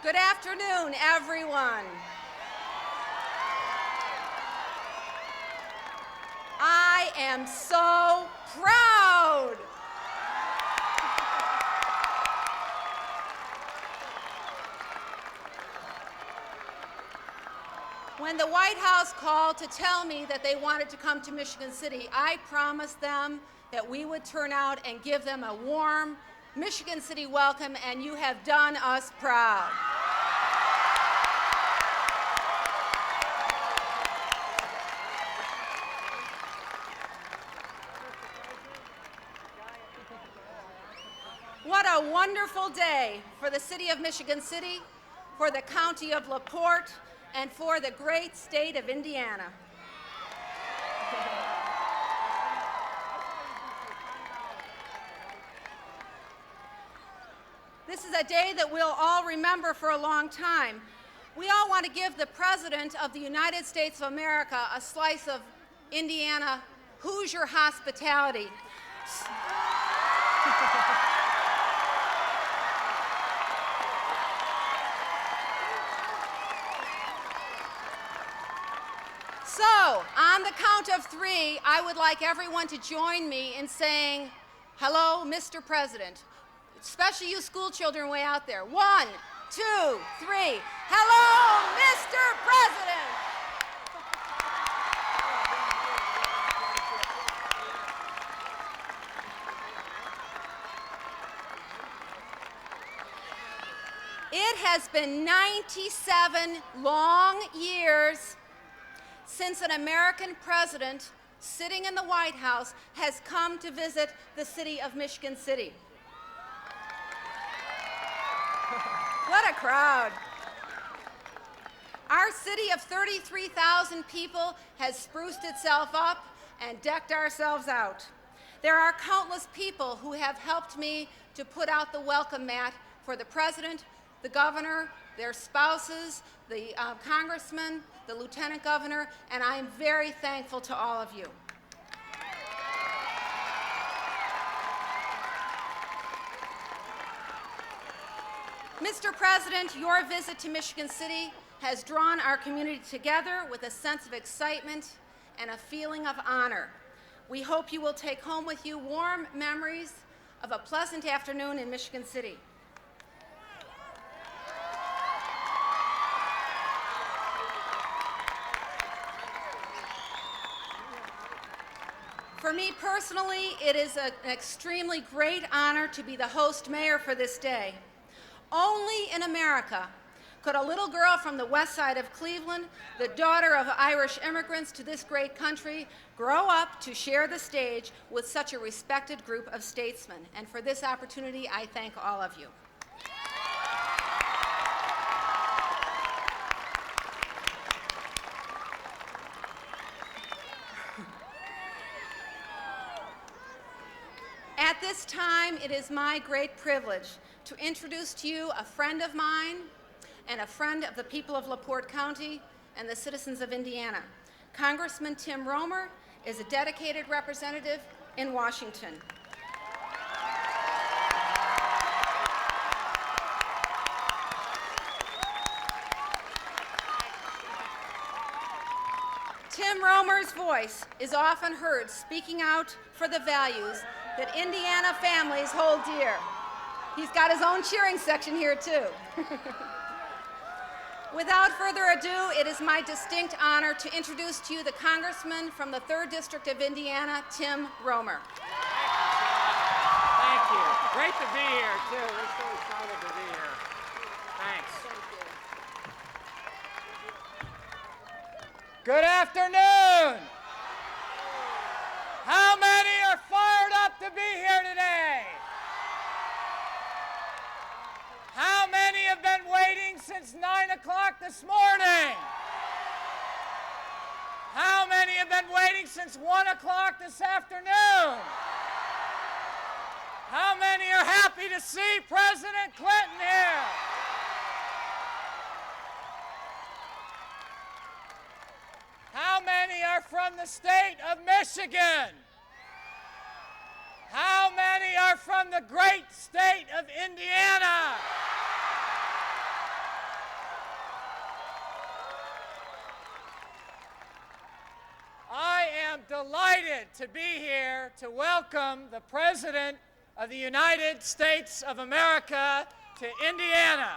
Good afternoon, everyone. I am so proud. When the White House called to tell me that they wanted to come to Michigan City, I promised them that we would turn out and give them a warm Michigan City welcome, and you have done us proud. What a wonderful day for the city of Michigan City, for the county of LaPorte, and for the great state of Indiana. This is a day that we'll all remember for a long time. We all want to give the President of the United States of America a slice of Indiana Hoosier hospitality. So, on the count of three, I would like everyone to join me in saying, "Hello, Mr. President." Especially you school children way out there. 1, 2, 3. Hello, Mr. President. It has been 97 long years since an American president sitting in the White House has come to visit the city of Michigan City. What a crowd. Our city of 33,000 people has spruced itself up and decked ourselves out. There are countless people who have helped me to put out the welcome mat for the president, the governor, their spouses, the congressman, the lieutenant governor, and I am very thankful to all of you. Mr. President, your visit to Michigan City has drawn our community together with a sense of excitement and a feeling of honor. We hope you will take home with you warm memories of a pleasant afternoon in Michigan City. For me personally, it is an extremely great honor to be the host mayor for this day. Only in America could a little girl from the west side of Cleveland, the daughter of Irish immigrants to this great country, grow up to share the stage with such a respected group of statesmen. And for this opportunity, I thank all of you. At this time, it is my great privilege to introduce to you a friend of mine and a friend of the people of LaPorte County and the citizens of Indiana. Congressman Tim Romer is a dedicated representative in Washington. Tim Romer's voice is often heard speaking out for the values that Indiana families hold dear. He's got his own cheering section here, too. Without further ado, it is my distinct honor to introduce to you the Congressman from the 3rd District of Indiana, Tim Romer. Thank you. Great to be here, too. We're so excited to be here. Thanks. Good afternoon. How many are fired up to be here today? How many have been waiting since 9 o'clock this morning? How many have been waiting since 1 o'clock this afternoon? How many are happy to see President Clinton here? How many are from the state of Michigan? How many are from the great state of Indiana? excited to be here to welcome the President of the United States of America to Indiana.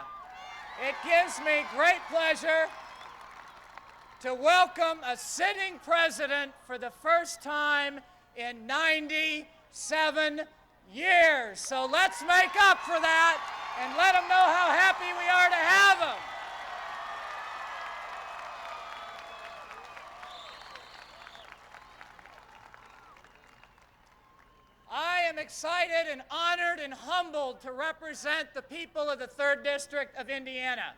It gives me great pleasure to welcome a sitting president for the first time in 97 years. So let's make up for that and let them know how happy we are to have him. I am excited and honored and humbled to represent the people of the 3rd District of Indiana.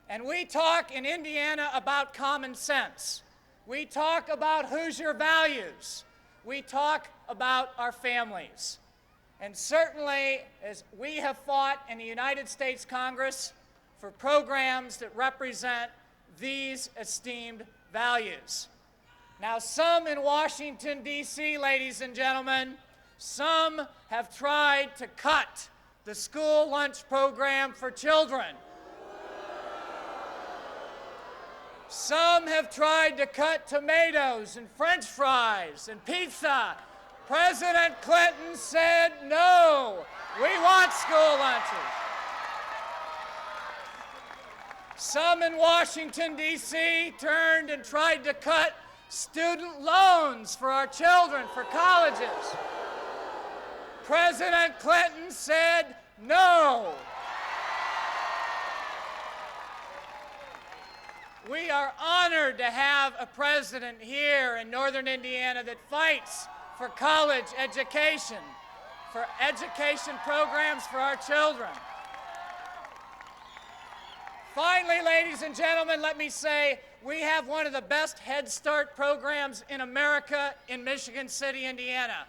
And we talk in Indiana about common sense. We talk about Hoosier values. We talk about our families. And certainly, as we have fought in the United States Congress for programs that represent these esteemed values. Now, some in Washington, D.C., ladies and gentlemen, some have tried to cut the school lunch program for children. Some have tried to cut tomatoes and French fries and pizza. President Clinton said, no, we want school lunches. Some in Washington, D.C. turned and tried to cut student loans for our children for colleges. President Clinton said, no. We are honored to have a president here in Northern Indiana that fights for college education, for education programs for our children. Finally, ladies and gentlemen, let me say we have one of the best Head Start programs in America in Michigan City, Indiana.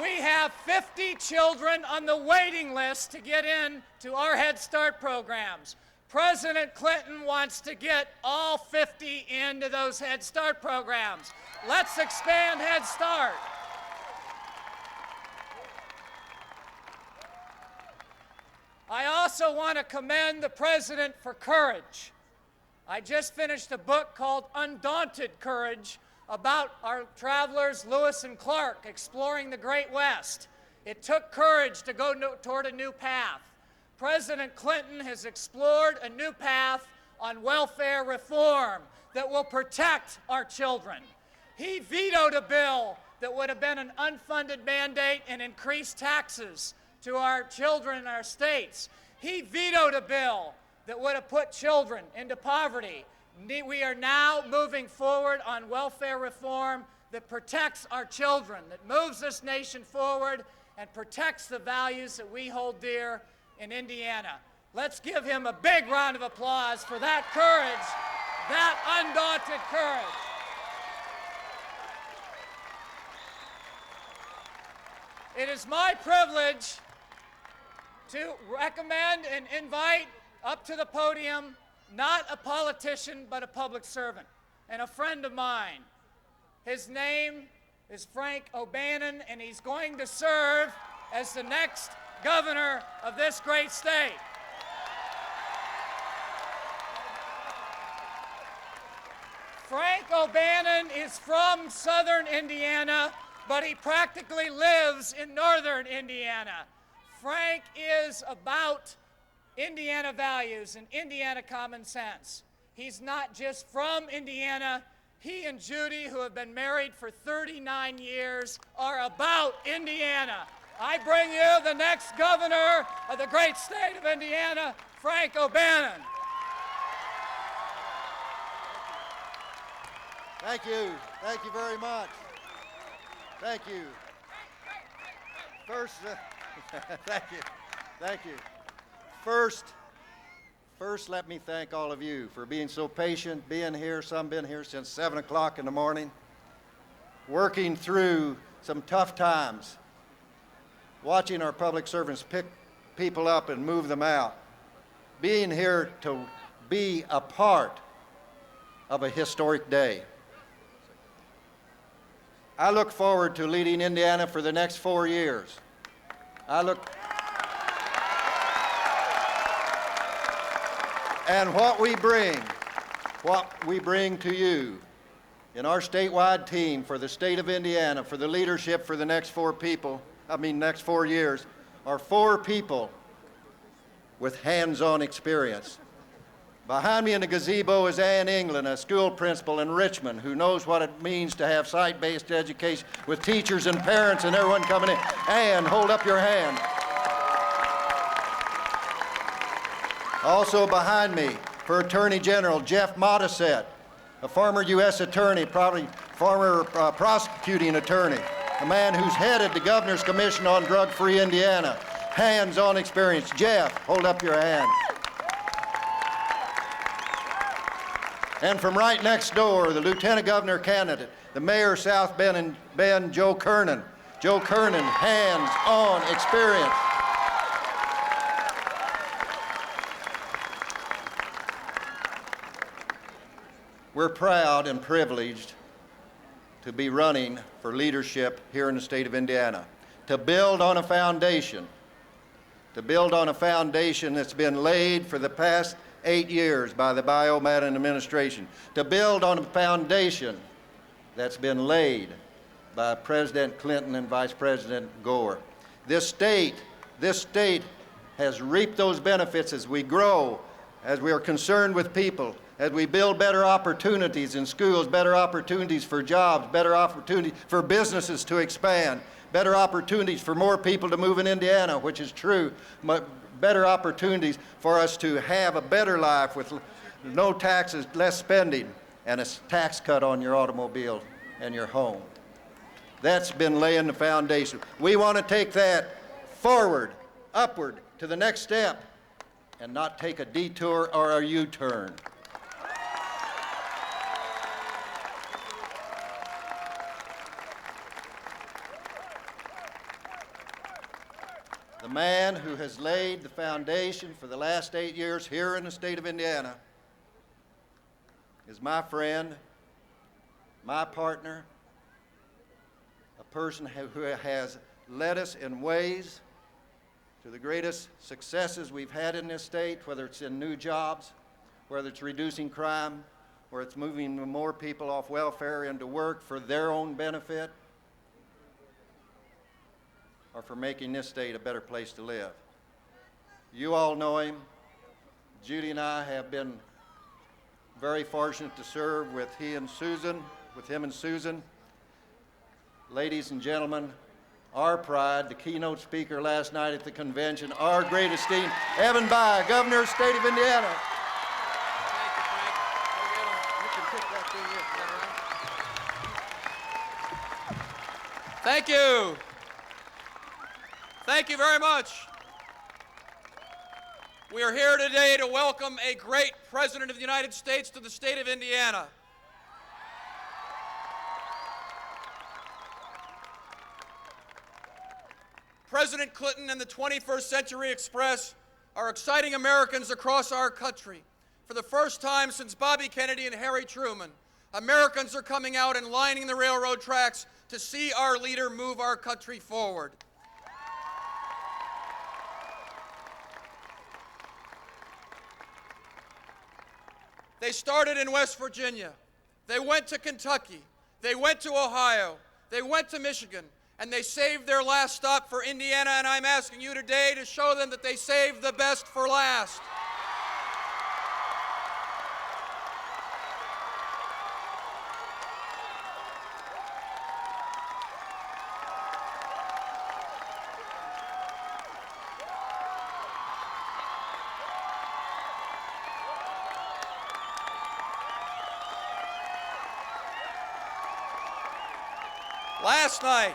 We have 50 children on the waiting list to get in to our Head Start programs. President Clinton wants to get all 50 into those Head Start programs. Let's expand Head Start. I also want to commend the President for courage. I just finished a book called Undaunted Courage about our travelers Lewis and Clark exploring the Great West. It took courage to go toward a new path. President Clinton has explored a new path on welfare reform that will protect our children. He vetoed a bill that would have been an unfunded mandate and increased taxes to our children in our states. He vetoed a bill that would have put children into poverty. We are now moving forward on welfare reform that protects our children, that moves this nation forward and protects the values that we hold dear in Indiana. Let's give him a big round of applause for that courage, that undaunted courage. It is my privilege to recommend and invite up to the podium not a politician, but a public servant and a friend of mine. His name is Frank O'Bannon, and he's going to serve as the next governor of this great state. Frank O'Bannon is from southern Indiana, but he practically lives in northern Indiana. Frank is about Indiana values and Indiana common sense. He's not just from Indiana. He and Judy, who have been married for 39 years, are about Indiana. I bring you the next governor of the great state of Indiana, Frank O'Bannon. Thank you. Thank you very much. Thank you. First, thank you. Thank you. First, let me thank all of you for being so patient, being here. Some been here since 7 o'clock in the morning, working through some tough times, watching our public servants pick people up and move them out, being here to be a part of a historic day. I look forward to leading Indiana for the next 4 years. And what we bring to you in our statewide team for the state of Indiana, for the leadership for the next 4 years, are 4 people with hands-on experience. Behind me in the gazebo is Ann England, a school principal in Richmond, who knows what it means to have site-based education with teachers and parents and everyone coming in. Ann, hold up your hand. Also behind me, for Attorney General Jeff Modisette, a former U.S. attorney, probably former prosecuting attorney, a man who's headed the Governor's Commission on Drug-Free Indiana. Hands-on experience. Jeff, hold up your hand. And from right next door, the Lieutenant Governor candidate, the Mayor of South Bend, Joe Kernan. Joe Kernan, hands-on experience. We're proud and privileged to be running for leadership here in the state of Indiana, to build on a foundation that's been laid for the past 8 years by the Biden administration, to build on a foundation that's been laid by President Clinton and Vice President Gore. This state has reaped those benefits as we grow, as we are concerned with people, as we build better opportunities in schools, better opportunities for jobs, better opportunities for businesses to expand, better opportunities for more people to move in Indiana, which is true, better opportunities for us to have a better life with no taxes, less spending, and a tax cut on your automobile and your home. That's been laying the foundation. We want to take that forward, upward, to the next step, and not take a detour or a U-turn. The man who has laid the foundation for the last 8 years here in the state of Indiana is my friend, my partner, a person who has led us in ways to the greatest successes we've had in this state, whether it's in new jobs, whether it's reducing crime, whether it's moving more people off welfare into work for their own benefit, or for making this state a better place to live. You all know him. Judy and I have been very fortunate to serve with him and Susan. Ladies and gentlemen, our pride, the keynote speaker last night at the convention, our great esteem, Evan Bayh, Governor of the State of Indiana. Thank you. Thank you very much. We are here today to welcome a great President of the United States to the state of Indiana. President Clinton and the 21st Century Express are exciting Americans across our country. For the first time since Bobby Kennedy and Harry Truman, Americans are coming out and lining the railroad tracks to see our leader move our country forward. They started in West Virginia. They went to Kentucky. They went to Ohio. They went to Michigan. And they saved their last stop for Indiana. And I'm asking you today to show them that they saved the best for last. Last night,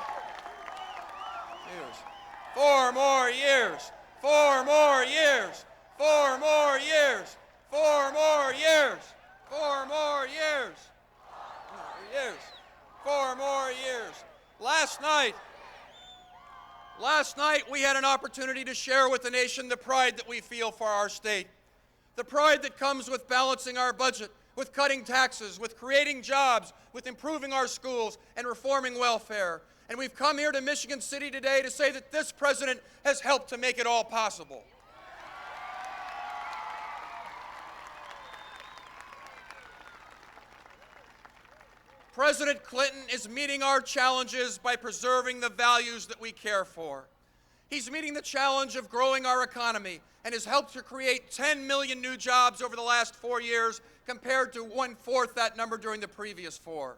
4 more years, 4 more years, 4 more years, 4 more years, 4 more years, 4 more years. Last night we had an opportunity to share with the nation the pride that we feel for our state. The pride that comes with balancing our budget, with cutting taxes, with creating jobs, with improving our schools and reforming welfare. And we've come here to Michigan City today to say that this president has helped to make it all possible. President Clinton is meeting our challenges by preserving the values that we care for. He's meeting the challenge of growing our economy and has helped to create 10 million new jobs over the last 4 years compared to 1/4 that number during the previous 4.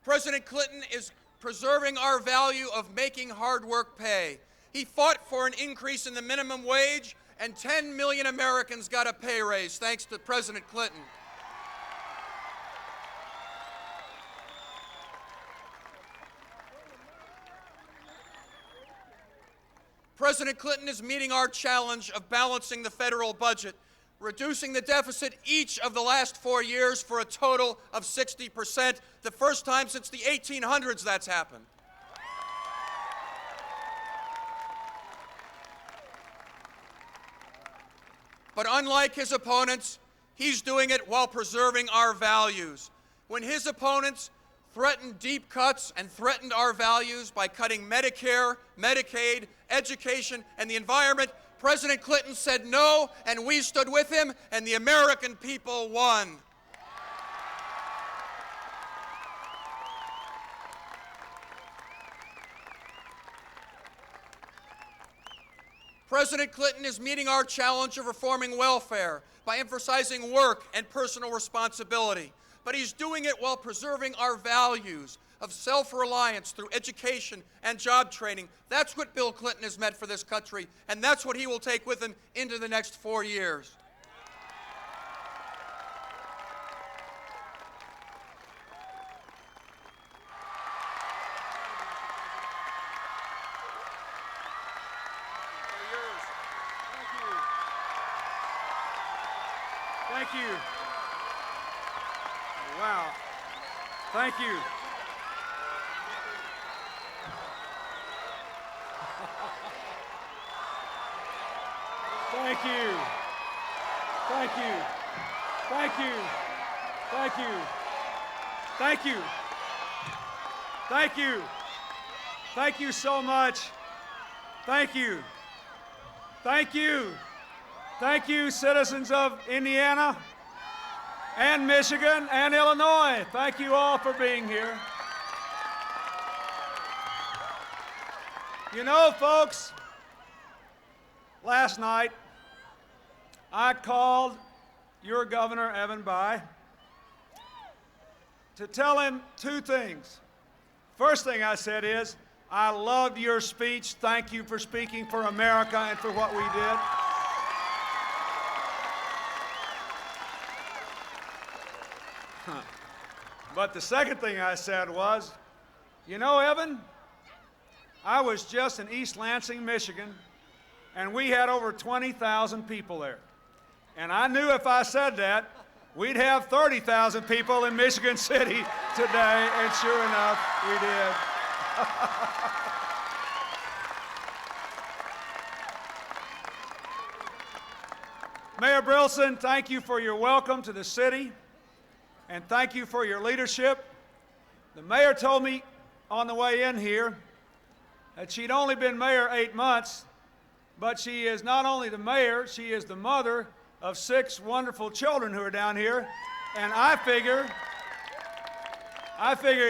President Clinton is preserving our value of making hard work pay. He fought for an increase in the minimum wage, and 10 million Americans got a pay raise thanks to President Clinton. President Clinton is meeting our challenge of balancing the federal budget, reducing the deficit each of the last 4 years for a total of 60%, the first time since the 1800s that's happened. But unlike his opponents, he's doing it while preserving our values. When his opponents threatened deep cuts and threatened our values by cutting Medicare, Medicaid, education, and the environment, President Clinton said no, and we stood with him, and the American people won. President Clinton is meeting our challenge of reforming welfare by emphasizing work and personal responsibility. But he's doing it while preserving our values of self-reliance through education and job training. That's what Bill Clinton has meant for this country, and that's what he will take with him into the next 4 years. Thank you. Wow. Thank you. Thank you. Thank you. Thank you. Thank you. Thank you. Thank you. Thank you so much. Thank you. Thank you. Thank you, citizens of Indiana and Michigan and Illinois. Thank you all for being here. You know, folks, last night I called your governor, Evan Bayh, to tell him 2 things. First thing I said is, I loved your speech. Thank you for speaking for America and for what we did. But the second thing I said was, you know, Evan, I was just in East Lansing, Michigan, and we had over 20,000 people there. And I knew if I said that, we'd have 30,000 people in Michigan City today, and sure enough, we did. Mayor Brilson, thank you for your welcome to the city. And thank you for your leadership. The mayor told me on the way in here that she'd only been mayor 8 months, but she is not only the mayor, she is the mother of 6 wonderful children who are down here. And I figure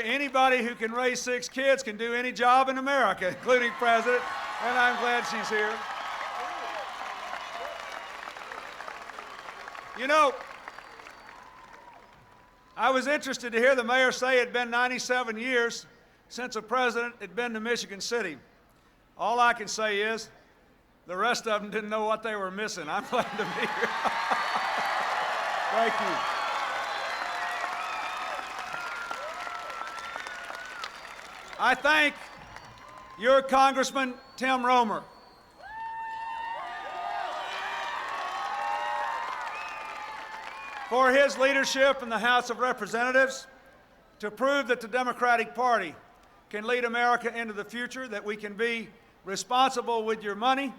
anybody who can raise 6 kids can do any job in America, including president, and I'm glad she's here. You know, I was interested to hear the mayor say it had been 97 years since a president had been to Michigan City. All I can say is the rest of them didn't know what they were missing. I'm glad to be here. Thank you. I thank your Congressman Tim Romer. For his leadership in the House of Representatives to prove that the Democratic Party can lead America into the future, that we can be responsible with your money,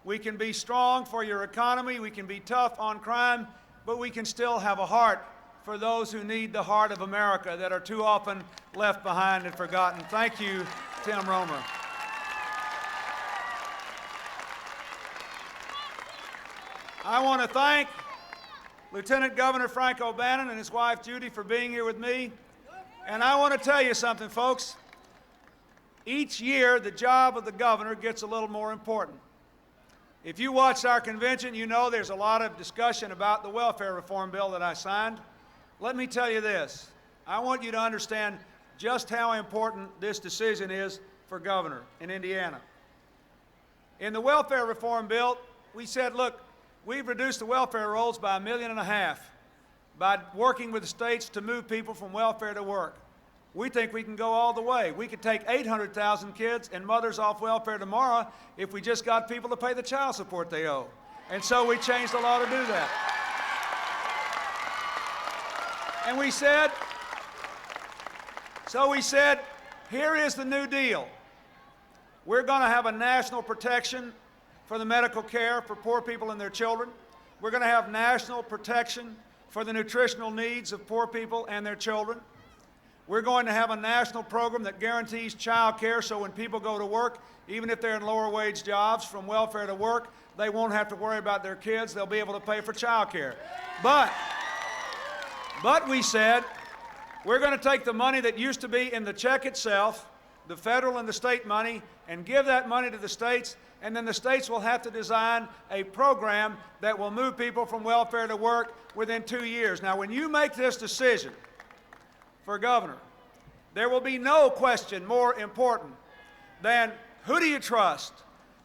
we can be strong for your economy, we can be tough on crime, but we can still have a heart for those who need the heart of America that are too often left behind and forgotten. Thank you, Tim Romer. I want to thank Lieutenant Governor Frank O'Bannon and his wife Judy for being here with me. And I want to tell you something, folks. Each year, the job of the governor gets a little more important. If you watched our convention, you know there's a lot of discussion about the welfare reform bill that I signed. Let me tell you this. I want you to understand just how important this decision is for governor in Indiana. In the welfare reform bill, we said, look, we've reduced the welfare rolls by 1.5 million by working with the states to move people from welfare to work. We think we can go all the way. We could take 800,000 kids and mothers off welfare tomorrow if we just got people to pay the child support they owe. And so we changed the law to do that. And we said, here is the new deal. We're going to have a national protection for the medical care for poor people and their children. We're going to have national protection for the nutritional needs of poor people and their children. We're going to have a national program that guarantees child care so when people go to work, even if they're in lower wage jobs from welfare to work, they won't have to worry about their kids. They'll be able to pay for child care. But we said we're going to take the money that used to be in the check itself, the federal and the state money, and give that money to the states, and then the states will have to design a program that will move people from welfare to work within 2 years. Now, when you make this decision for governor, there will be no question more important than who do you trust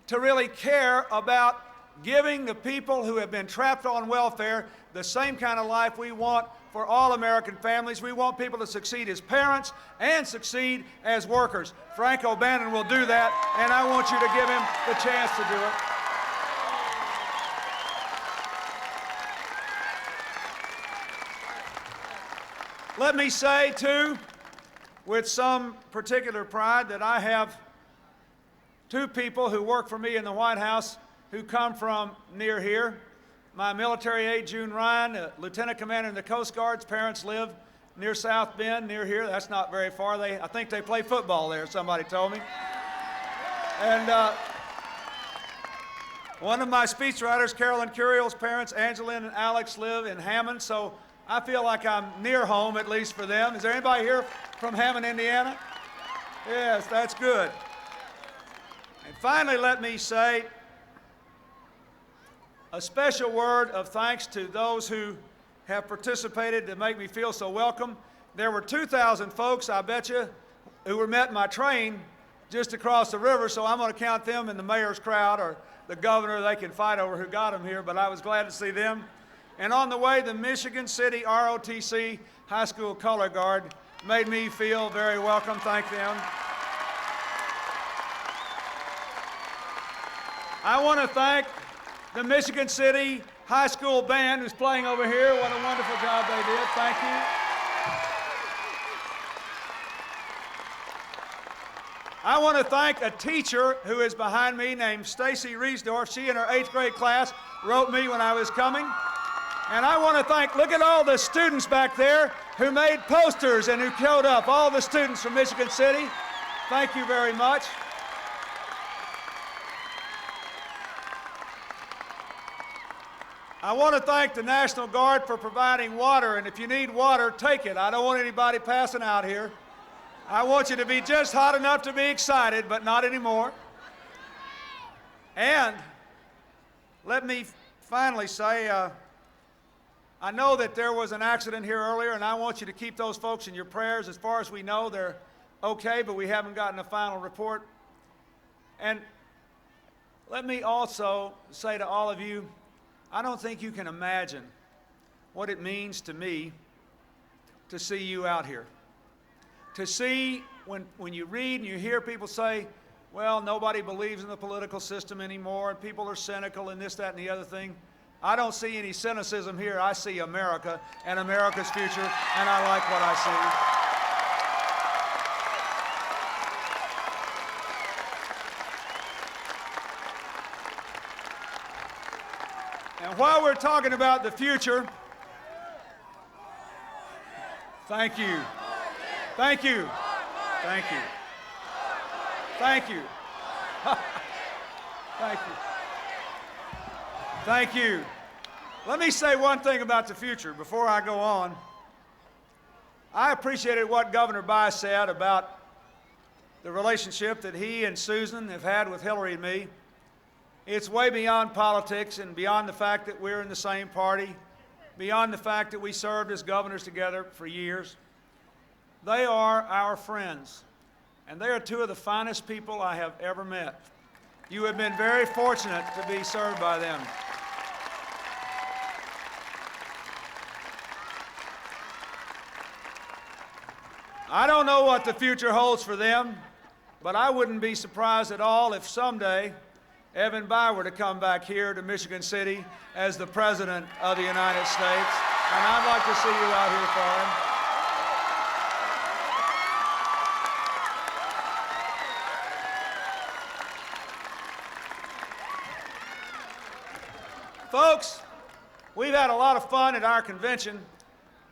to really care about giving the people who have been trapped on welfare the same kind of life we want for all American families. We want people to succeed as parents and succeed as workers. Frank O'Bannon will do that, and I want you to give him the chance to do it. Let me say, too, with some particular pride, that I have two people who work for me in the White House who come from near here. My military aide, June Ryan, Lieutenant Commander in the Coast Guard's parents live near South Bend, near here. That's not very far. I think they play football there, somebody told me. And one of my speechwriters, Carolyn Curiel's parents, Angeline and Alex, live in Hammond, so I feel like I'm near home, at least for them. Is there anybody here from Hammond, Indiana? Yes, that's good. And finally, let me say a special word of thanks to those who have participated to make me feel so welcome. There were 2,000 folks, I bet you, who were met in my train just across the river, so I'm going to count them in the mayor's crowd or the governor. They can fight over who got them here, but I was glad to see them. And on the way, the Michigan City ROTC High School Color Guard made me feel very welcome. Thank them. I want to thank the Michigan City High School Band who's playing over here. What a wonderful job they did. Thank you. I want to thank a teacher who is behind me named Stacy Riesdorf. She and her 8th grade class wrote me when I was coming. And I want to thank, look at all the students back there who made posters and who showed up, all the students from Michigan City. Thank you very much. I want to thank the National Guard for providing water, and if you need water, take it. I don't want anybody passing out here. I want you to be just hot enough to be excited, but not anymore. And let me finally say, I know that there was an accident here earlier, and I want you to keep those folks in your prayers. As far as we know, they're okay, but we haven't gotten a final report. And let me also say to all of you, I don't think you can imagine what it means to me to see you out here. To see when you read and you hear people say, well, nobody believes in the political system anymore, and people are cynical and this, that, and the other thing. I don't see any cynicism here. I see America and America's future, and I like what I see. And while we're talking about the future, thank you. Thank you. Thank you. Thank you. Thank you. Thank you. Let me say one thing about the future before I go on. I appreciated what Governor Bayh said about the relationship that he and Susan have had with Hillary and me. It's way beyond politics and beyond the fact that we're in the same party, beyond the fact that we served as governors together for years. They are our friends, and they are two of the finest people I have ever met. You have been very fortunate to be served by them. I don't know what the future holds for them, but I wouldn't be surprised at all if someday Evan Bayh were to come back here to Michigan City as the President of the United States, and I'd like to see you out here for him. Folks, we've had a lot of fun at our convention,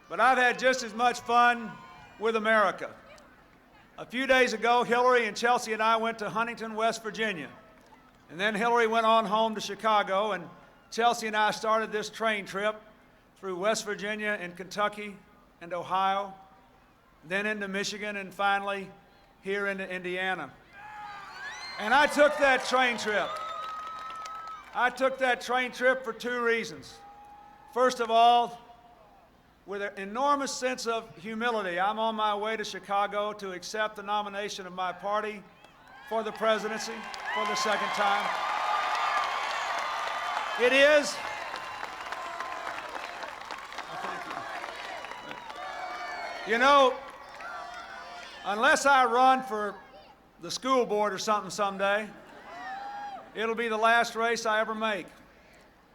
but I've had just as much fun with America. A few days ago, Hillary and Chelsea and I went to Huntington, West Virginia. And then Hillary went on home to Chicago, and Chelsea and I started this train trip through West Virginia and Kentucky and Ohio, then into Michigan, and finally here into Indiana. And I took that train trip. I took that train trip for two reasons. First of all, with an enormous sense of humility, I'm on my way to Chicago to accept the nomination of my party for the presidency for the second time. It is, you know, unless I run for the school board or something someday, it'll be the last race I ever make.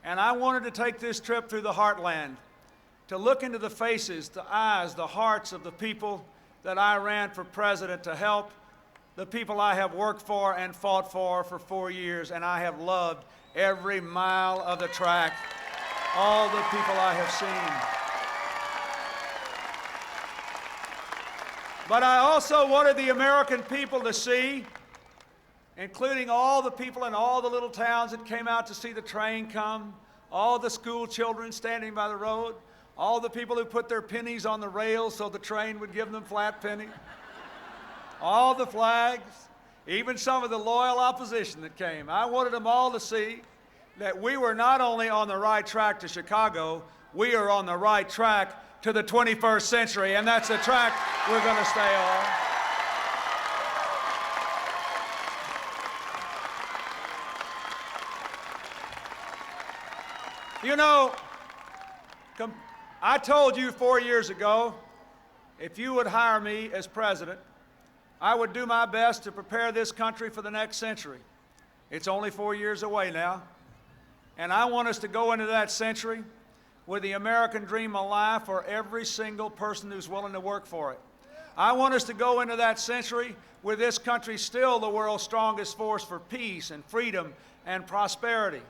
And I wanted to take this trip through the heartland, to look into the faces, the eyes, the hearts of the people that I ran for president to help, the people I have worked for and fought for 4 years, and I have loved every mile of the track, all the people I have seen. But I also wanted the American people to see, including all the people in all the little towns that came out to see the train come, all the school children standing by the road, all the people who put their pennies on the rails so the train would give them flat pennies, all the flags, even some of the loyal opposition that came. I wanted them all to see that we were not only on the right track to Chicago, we are on the right track to the 21st century, and that's the track we're going to stay on. You know, I told you 4 years ago, if you would hire me as president, I would do my best to prepare this country for the next century. It's only 4 years away now. And I want us to go into that century with the American dream alive for every single person who's willing to work for it. I want us to go into that century with this country still the world's strongest force for peace and freedom and prosperity.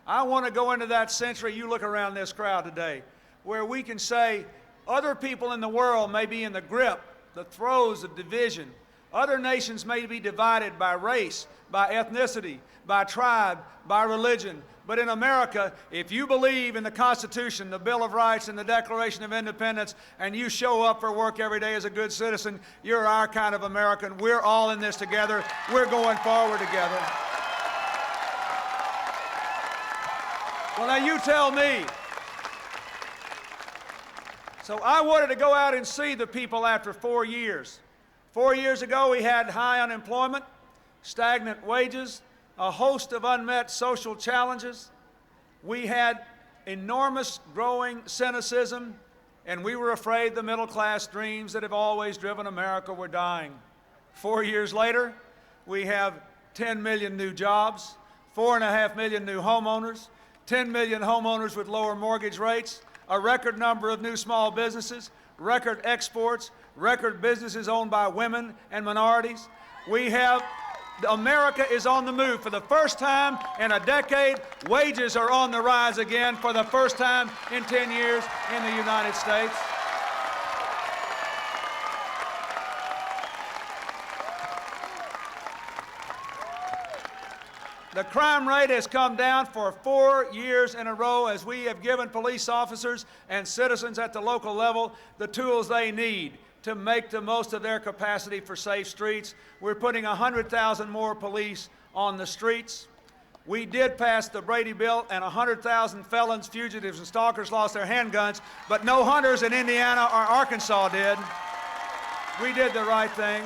I want to go into that century, you look around this crowd today, where we can say other people in the world may be in the grip, the throes of division. Other nations may be divided by race, by ethnicity, by tribe, by religion. But in America, if you believe in the Constitution, the Bill of Rights, and the Declaration of Independence, and you show up for work every day as a good citizen, you're our kind of American. We're all in this together. We're going forward together. Well, now you tell me. So I wanted to go out and see the people after 4 years. 4 years ago, we had high unemployment, stagnant wages, a host of unmet social challenges. We had enormous growing cynicism, and we were afraid the middle-class dreams that have always driven America were dying. 4 years later, we have 10 million new jobs, 4.5 million new homeowners, 10 million homeowners with lower mortgage rates, a record number of new small businesses, record exports, record businesses owned by women and minorities. America is on the move. For the first time in a decade, wages are on the rise again for the first time in 10 years in the United States. The crime rate has come down for 4 years in a row as we have given police officers and citizens at the local level the tools they need to make the most of their capacity for safe streets. We're putting 100,000 more police on the streets. We did pass the Brady Bill, and 100,000 felons, fugitives, and stalkers lost their handguns, but no hunters in Indiana or Arkansas did. We did the right thing.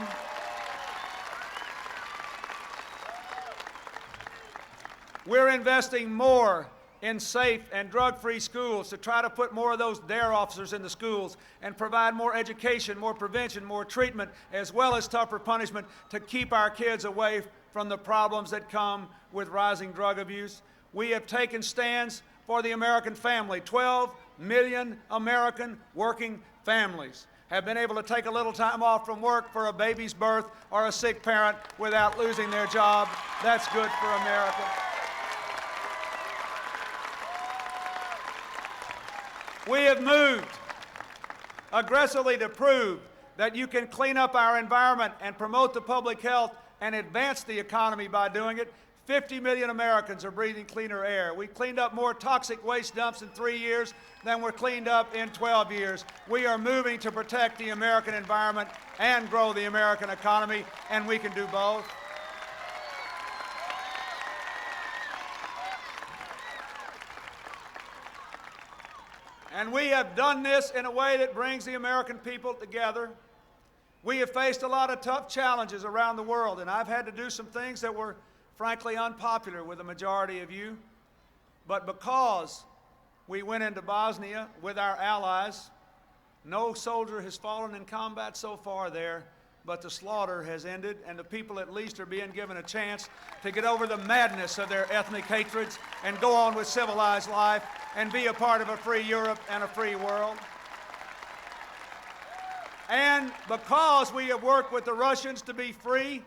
We're investing more in safe and drug-free schools to try to put more of those DARE officers in the schools and provide more education, more prevention, more treatment, as well as tougher punishment to keep our kids away from the problems that come with rising drug abuse. We have taken stands for the American family. 12 million American working families have been able to take a little time off from work for a baby's birth or a sick parent without losing their job. That's good for America. We have moved aggressively to prove that you can clean up our environment and promote the public health and advance the economy by doing it. 50 million Americans are breathing cleaner air. We cleaned up more toxic waste dumps in 3 years than were cleaned up in 12 years. We are moving to protect the American environment and grow the American economy, and we can do both. And we have done this in a way that brings the American people together. We have faced a lot of tough challenges around the world, and I've had to do some things that were frankly unpopular with the majority of you. But because we went into Bosnia with our allies, no soldier has fallen in combat so far there, but the slaughter has ended, and the people at least are being given a chance to get over the madness of their ethnic hatreds and go on with civilized life and be a part of a free Europe and a free world. And because we have worked with the Russians to be free,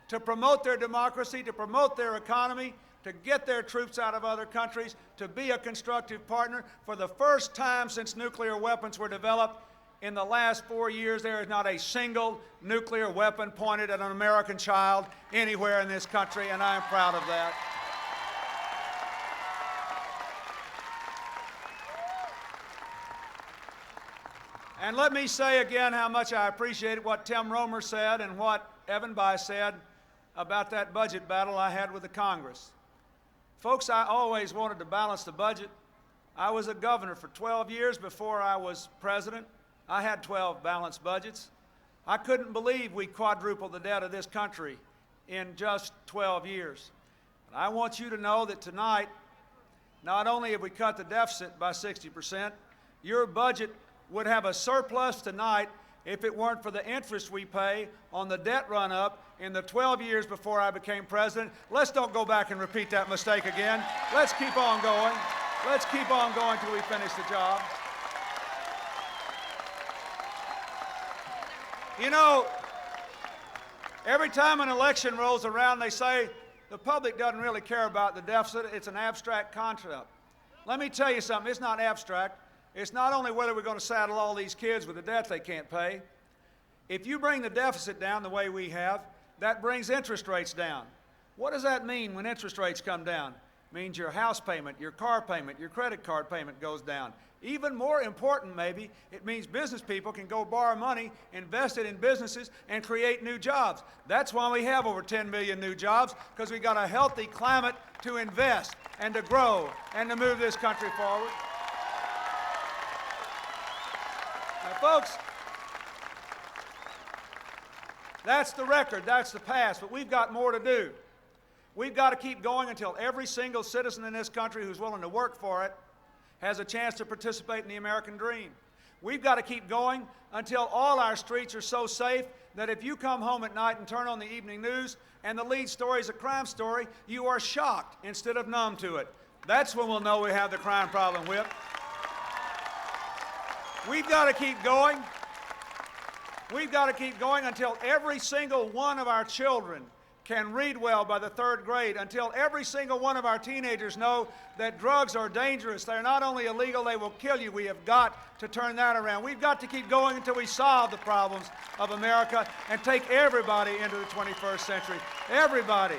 to promote their democracy, to promote their economy, to get their troops out of other countries, to be a constructive partner, for the first time since nuclear weapons were developed, in the last 4 years, there is not a single nuclear weapon pointed at an American child anywhere in this country, and I am proud of that. And let me say again how much I appreciated what Tim Romer said and what Evan Bayh said about that budget battle I had with the Congress. Folks, I always wanted to balance the budget. I was a governor for 12 years before I was president. I had 12 balanced budgets. I couldn't believe we quadrupled the debt of this country in just 12 years. And I want you to know that tonight, not only have we cut the deficit by 60%, your budget would have a surplus tonight if it weren't for the interest we pay on the debt run-up in the 12 years before I became president. Let's don't go back and repeat that mistake again. Let's keep on going. Let's keep on going till we finish the job. You know, every time an election rolls around, they say the public doesn't really care about the deficit. It's an abstract concept. Let me tell you something. It's not abstract. It's not only whether we're going to saddle all these kids with a debt they can't pay. If you bring the deficit down the way we have, that brings interest rates down. What does that mean when interest rates come down? It means your house payment, your car payment, your credit card payment goes down. Even more important, maybe, it means business people can go borrow money, invest it in businesses, and create new jobs. That's why we have over 10 million new jobs, because we got a healthy climate to invest and to grow and to move this country forward. Now, folks, that's the record, that's the past, but we've got more to do. We've got to keep going until every single citizen in this country who's willing to work for it has a chance to participate in the American dream. We've got to keep going until all our streets are so safe that if you come home at night and turn on the evening news and the lead story is a crime story, you are shocked instead of numb to it. That's when we'll know we have the crime problem whipped. We've got to keep going. We've got to keep going until every single one of our children can read well by the 3rd grade, until every single one of our teenagers know that drugs are dangerous. They're not only illegal, they will kill you. We have got to turn that around. We've got to keep going until we solve the problems of America and take everybody into the 21st century. Everybody.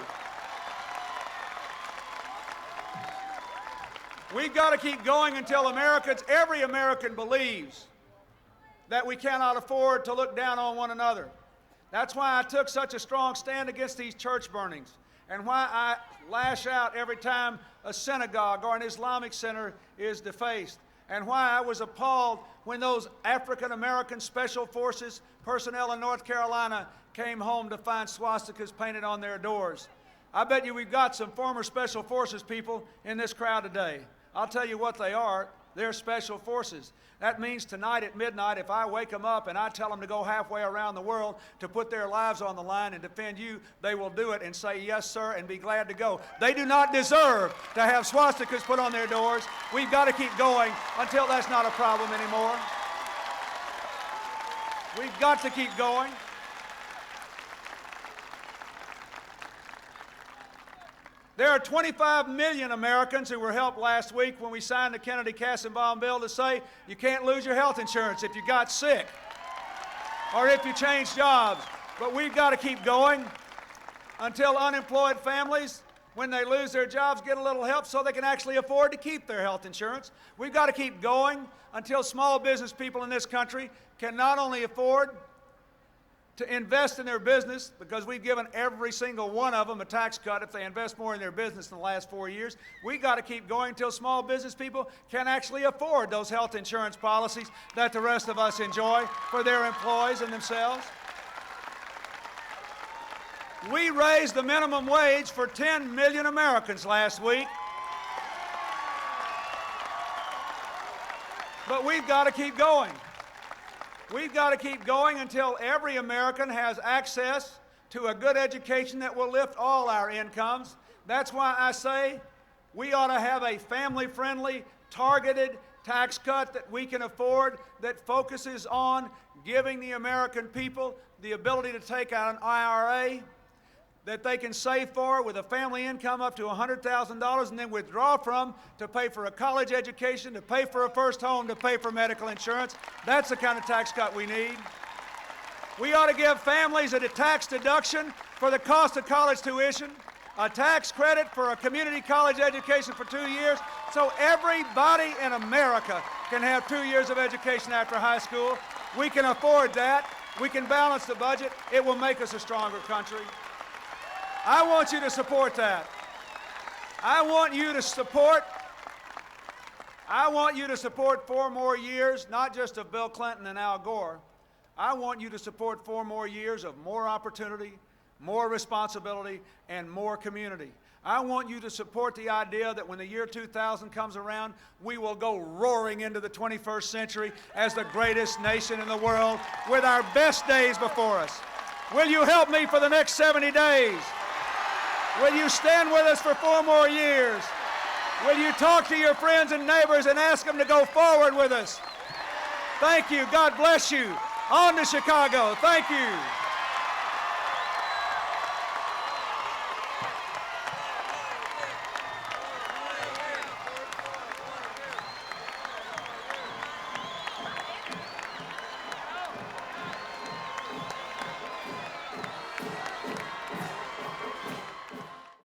We've got to keep going until every American believes that we cannot afford to look down on one another. That's why I took such a strong stand against these church burnings, and why I lash out every time a synagogue or an Islamic center is defaced, and why I was appalled when those African American Special Forces personnel in North Carolina came home to find swastikas painted on their doors. I bet you we've got some former Special Forces people in this crowd today. I'll tell you what they are. They're Special Forces. That means tonight at midnight, if I wake them up and I tell them to go halfway around the world to put their lives on the line and defend you, they will do it and say, yes, sir, and be glad to go. They do not deserve to have swastikas put on their doors. We've got to keep going until that's not a problem anymore. We've got to keep going. There are 25 million Americans who were helped last week when we signed the Kennedy-Kassenbaum bill to say you can't lose your health insurance if you got sick or if you change jobs. But we've got to keep going until unemployed families, when they lose their jobs, get a little help so they can actually afford to keep their health insurance. We've got to keep going until small business people in this country can not only afford to invest in their business, because we've given every single one of them a tax cut if they invest more in their business in the last 4 years. We've got to keep going until small business people can actually afford those health insurance policies that the rest of us enjoy for their employees and themselves. We raised the minimum wage for 10 million Americans last week. But we've got to keep going. We've got to keep going until every American has access to a good education that will lift all our incomes. That's why I say we ought to have a family-friendly, targeted tax cut that we can afford, that focuses on giving the American people the ability to take out an IRA that they can save for with a family income up to $100,000 and then withdraw from to pay for a college education, to pay for a first home, to pay for medical insurance. That's the kind of tax cut we need. We ought to give families a tax deduction for the cost of college tuition, a tax credit for a community college education for 2 years, so everybody in America can have 2 years of education after high school. We can afford that. We can balance the budget. It will make us a stronger country. I want you to support that. I want you to support 4 more years, not just of Bill Clinton and Al Gore. I want you to support 4 more years of more opportunity, more responsibility, and more community. I want you to support the idea that when the year 2000 comes around, we will go roaring into the 21st century as the greatest nation in the world with our best days before us. Will you help me for the next 70 days? Will you stand with us for 4 more years? Will you talk to your friends and neighbors and ask them to go forward with us? Thank you. God bless you. On to Chicago. Thank you.